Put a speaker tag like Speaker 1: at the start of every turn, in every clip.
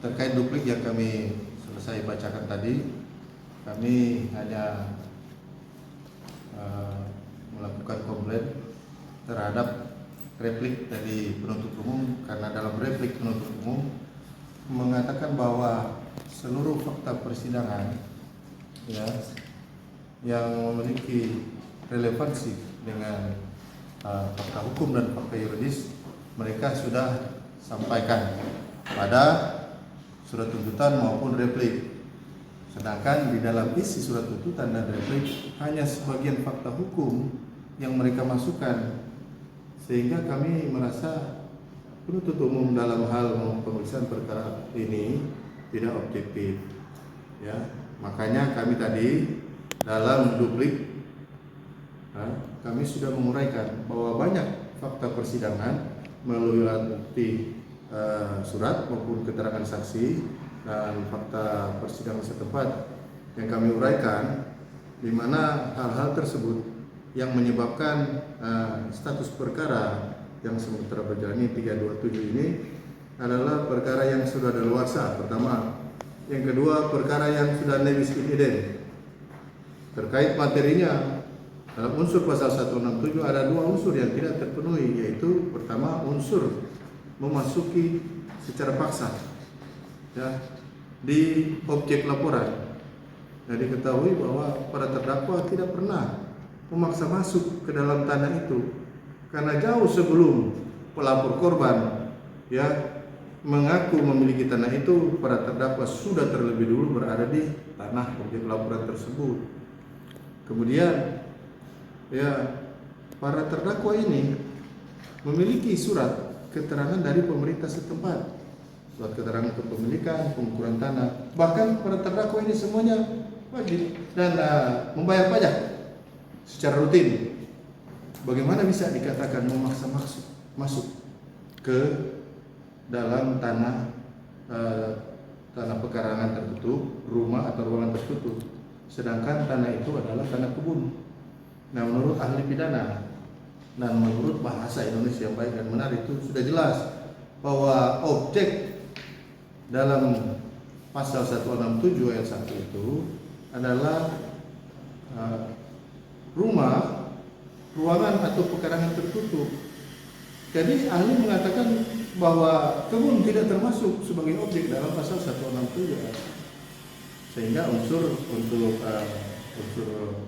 Speaker 1: Terkait duplik yang kami selesai bacakan tadi, kami hanya melakukan komplain terhadap replik dari penuntut umum, karena dalam replik penuntut umum mengatakan bahwa seluruh fakta persidangan yang memiliki relevansi dengan fakta hukum dan fakta yuridis mereka sudah sampaikan pada surat tuntutan maupun replik. Sedangkan di dalam isi surat tuntutan dan replik hanya sebagian fakta hukum yang mereka masukkan, sehingga kami merasa penuntut umum dalam hal pemeriksaan perkara ini tidak objektif. Ya, makanya kami tadi dalam duplik kami sudah menguraikan bahwa banyak fakta persidangan melalui alat bukti surat maupun keterangan saksi dan fakta persidangan setempat yang kami uraikan, di mana hal-hal tersebut yang menyebabkan status perkara yang sementara berjalan ini 327 ini adalah perkara yang sudah daluarsa pertama. Yang kedua, perkara yang sudah nebis in idem. Terkait materinya, dalam unsur pasal 167 ada dua unsur yang tidak terpenuhi, yaitu pertama unsur memasuki secara paksa di objek laporan. Nah, diketahui bahwa para terdakwa tidak pernah memaksa masuk ke dalam tanah itu, karena jauh sebelum pelapor korban mengaku memiliki tanah itu, para terdakwa sudah terlebih dulu berada di tanah objek laporan tersebut. Kemudian para terdakwa ini memiliki surat keterangan dari pemerintah setempat, surat keterangan kepemilikan, pengukuran tanah. Bahkan para terdakwa ini semuanya wajib dan membayar pajak secara rutin. Bagaimana bisa dikatakan memaksa masuk ke dalam tanah pekarangan tertutup, rumah atau ruangan tertutup, sedangkan tanah itu adalah tanah kebun? Nah, menurut ahli pidana dan menurut bahasa Indonesia yang baik dan benar itu sudah jelas bahwa objek dalam pasal 167 ayat 1 itu adalah rumah, ruangan atau pekarangan tertutup. Jadi ahli mengatakan bahwa kebun tidak termasuk sebagai objek dalam pasal 167, sehingga unsur untuk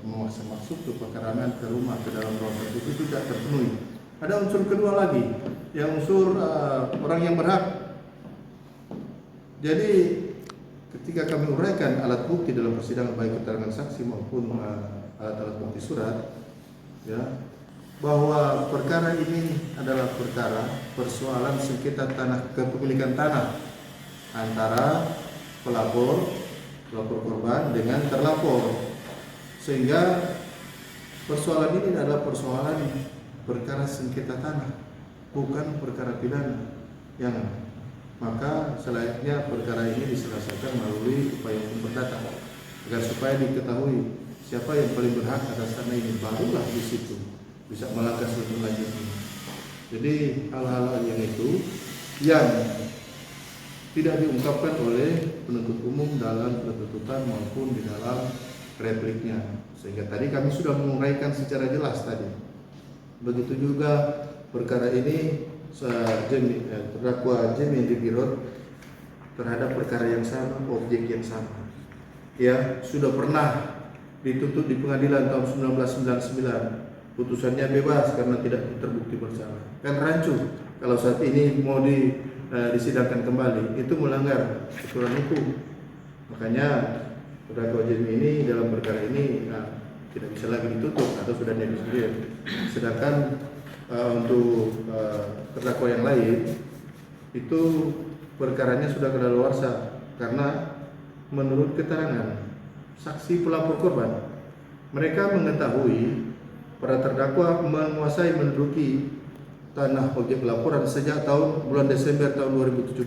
Speaker 1: memaksa masuk ke pekarangan, ke rumah, ke dalam ruang tertutup itu tidak terpenuhi. Ada unsur kedua lagi, yang unsur orang yang berhak. Jadi ketika kami uraikan alat bukti dalam persidangan, baik keterangan saksi maupun alat bukti surat, bahwa perkara ini adalah perkara persoalan sengketa tanah, kepemilikan tanah antara pelapor korban dengan terlapor, sehingga persoalan ini adalah persoalan perkara sengketa tanah, bukan perkara pidana. Yang maka selayaknya perkara ini diselesaikan melalui upaya hukum perdata, agar supaya diketahui siapa yang paling berhak atas tanah ini, barulah di situ bisa melangkah lebih lanjut. Jadi hal-hal yang itu yang tidak diungkapkan oleh penuntut umum dalam tuntutan maupun di dalam repliknya, sehingga tadi kami sudah menguraikan secara jelas tadi. Begitu juga perkara ini terdakwa Jemi Dirot terhadap perkara yang sama, objek yang sama, sudah pernah dituntut di pengadilan tahun 1999, putusannya bebas karena tidak terbukti bersalah. Kan rancu kalau saat ini mau disidangkan kembali, itu melanggar aturan hukum. Makanya terdakwa Jemi ini dalam perkara ini tidak bisa lagi ditutup atau sudah dianulir. Sedangkan untuk terdakwa yang lain itu perkaranya sudah kadaluarsa, karena menurut keterangan saksi pelapor korban, mereka mengetahui para terdakwa menguasai menduduki tanah objek laporan sejak bulan Desember tahun 2017.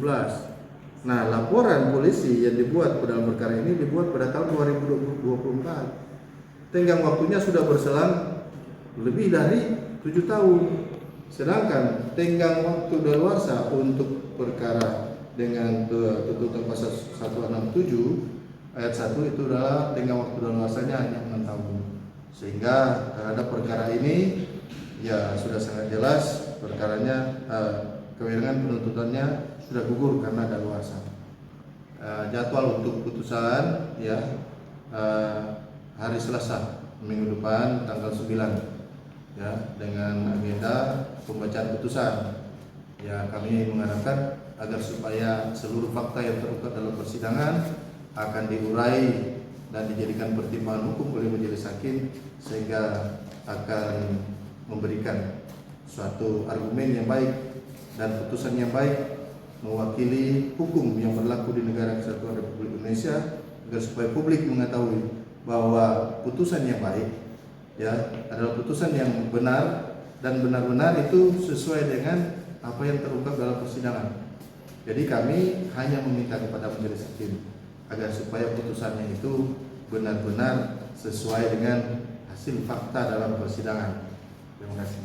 Speaker 1: Nah, laporan polisi yang dibuat pada perkara ini dibuat pada tahun 2024. Tenggang waktunya sudah berselang lebih dari 7 tahun. Sedangkan tenggang waktu daluarsa untuk perkara dengan tuntutan pasal 167 ayat 1 itu adalah dengan waktu daluarsanya hanya 6 tahun. Sehingga terhadap perkara ini ya sudah sangat jelas perkaranya, kewenangan penuntutannya sudah gugur karena daluarsa. Jadwal untuk putusan ya hari Selasa minggu depan tanggal 9 ya, dengan agenda pembacaan putusan. Ya, kami mengharapkan agar supaya seluruh fakta yang terungkap dalam persidangan akan diurai dan dijadikan pertimbangan hukum oleh majelis hakim, sehingga akan memberikan suatu argumen yang baik dan putusan yang baik mewakili hukum yang berlaku di negara Kesatuan Republik Indonesia, agar supaya publik mengetahui bahwa putusan yang baik ya adalah putusan yang benar dan benar-benar itu sesuai dengan apa yang terungkap dalam persidangan. Jadi kami hanya meminta kepada majelis hakim agar supaya putusannya itu benar-benar sesuai dengan hasil fakta dalam persidangan. Terima kasih.